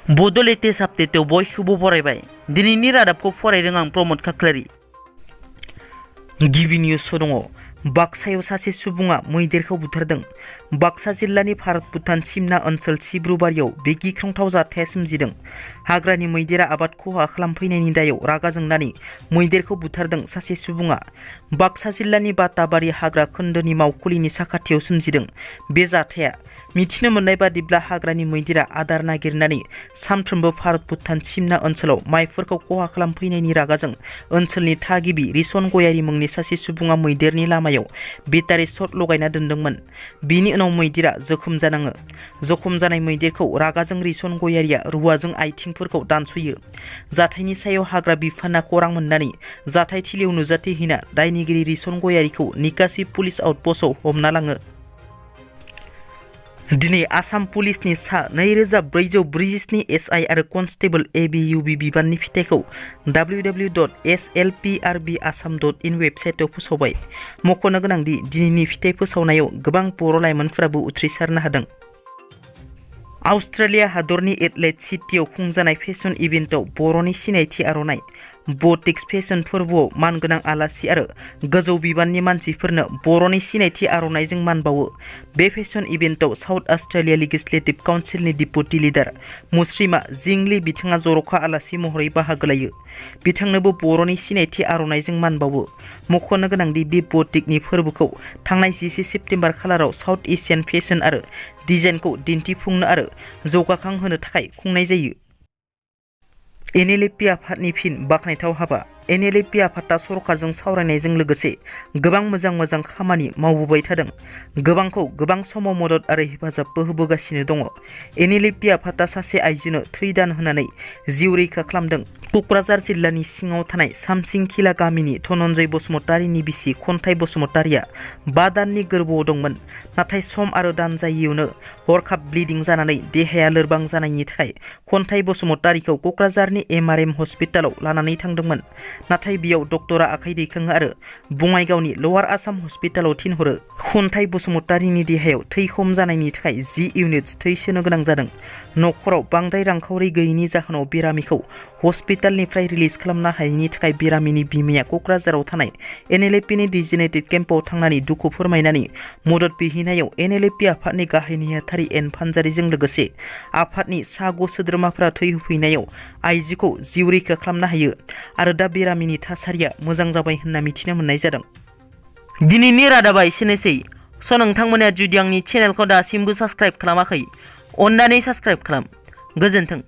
बड' लेटेस्ट आपडेटआव बयखौबो बरायबाय। दिनैनि रादाबखौ फरायदों आं प्रमद खाख्लारि। गिबि निउसआव दङ बाक्सायाव सासे सुबुङा मैदेरखौ बुथारदों। बाक्सा जिल्लानि भारत भुटान सिमना ओनसोल सिब्रुबारियाव बे गिख्रंथाव जाथाया सोमजिदों। हाग्रानि मैदेरा आबाद खहा खालामफैनायनि दायाव रागा जोंनानै मैदेरखौ बुथारदों सासे सुबुङा। बाक्सा जिल्लानि बाताबारि हाग्रा खोन्दोनि मावखुलिनि साखाथियाव सोमजिदों बे जाथाया। मिथिनो मोननाय बादिब्ला हाग्रानि मैदेरा आदार नागिरनानै सानफ्रोमबो भारत भुटान सिमना ओनसोलाव माइफोरखौ खहा खालामफैनायनि रागाजों ओनसोलनि थागिबि रिसन गयारि मुंनि सासे सुबुङा मैदेरनि लामायाव बेटारि शट लगायना दोनदोंमोन। बिनि उनाव मैदेरा जोखोम जानाङो। जखम जानाय मैदेरखौ रागाजों रिसन गयारिया रुवाजों आथिंफोरखौ दानस'यो। जाथायनि सायाव हाग्रा बिफाना खौरां मोननानै जाथाय थिलियाव नुजाथिहैना दायनिगिरि रिसन गयारिखौ निकासि पुलिस आउटपस्टआव हमना लाङो। दिनै आसाम पुलिसनि सा 2447 एसआइ आरो कनस्टेबल एबिइउबि बिबाननि फिथाइखौ www.slprbassam.in वेबसाइटआव फोसावबाय। मख'नो गोनांदि दिनैनि फिथाइ फोसावनायाव गोबां बर' लाइमोनफोराबो उथ्रिसारनो हादों। अस्ट्रेलिया हादरनि एडलेड सिटीआव खुंजानाय फेशन इभेन्टआव बर'नि सिनायथि आर'नाइ बटिक्स फेशन फोरबोआव मानगोनां आलासि आरो गोजौ बिबाननि मानसिफोरनो बर'नि सिनायथि आर'नाइजों मान बावो। बे फेशन इभेन्टआव साउथ अस्ट्रेलिया लेजिस्लेटिभ काउन्सिलनि डिपुटि लिडार मुस्रिमा जिंली बिथाङा जर'खा आलासि महरै बाहागो लायो। बिथांनोबो बर'नि सिनायथि आर'नाइजों मान बावो। मख'नो गोनांदि बे बटिकनि फोरबोखौ थांनाय 11 सेप्तेम्बर खालाराव साउथ एसियान फेशन आरो डिजाइनखौ दिन्थिफुंनो आरो जौगाखांहोनो थाखाय खुंनाय जायो। NLFB आफादनि फिन बाखनायथाव हाबा। NLFB आफादा सरकारजों सावरायनायजों लोगोसे गोबां मोजां खामानि मावबोबाय थादों। गोबांखौ गोबां समाव मदद आरो हेफाजाबबो होबोगासिनो दङ। NLFB आफादा सासे आइजोनो थै दान होनानै जिउ रैखा खालामदों। क'क्राझार जिल्लानि सिङाव थानाय सामसिंखिला गामिनि धनन्जय बसुमतारीनि बिसि खन्थाइ बसुमतारीया 5 दाननि गोर्बोआव दंमोन। नाथाय सम आरो दान जायैयावनो हरखाब ब्लिडिं जानानै देहाया लोरबां जानायनि थाखाय खन्थाइ बसुमतारीखौ क'क्राझारनि MRM हस्पिटालाव लानानै थांदोंमोन। नाथाय बेयाव डक्टरा आखाइ दैखाङो आरो बङाइगावनि लवार आसाम हस्पिटालाव थिनहरो। खन्थाइ बसुमतारीनि देहायाव थै खम जानायनि थाखाय 10 इउनिट्स थै सोनो गोनां जादों। न'खराव बांद्राय रांखावरि गैयैनि जाहोनाव बेरामिखौ हस्पिटालनिफ्राय रिलिज खालामनो हायैनि थाखाय बेरामिनि बिमाया क'क्राझाराव थानाय NLFBनि डिजिनेटेड केम्पआव थांनानै दुखु फोरमायनानै मदद बिहैनायाव NLFB आफादनि गाहाय नेहाथारि एन फानजारिजों लोगोसे आफादनि सा ग सोद्रोमाफोरा थै होफैनायाव आइजोखौ जिउ रैखा खालामनो हायो आरो दा बेरामिनि थासारिया मोजां जाबाय होनना मिथिनो मोननाय जादों। दिनैनि रादाबा एसेनोसै। नोंथांमोना जुदि आंनि चेनेलखौ दासिमबो साबस्क्राइब खालामाखै अन्नानै साबस्क्राइब खालाम। गोजोन्थों।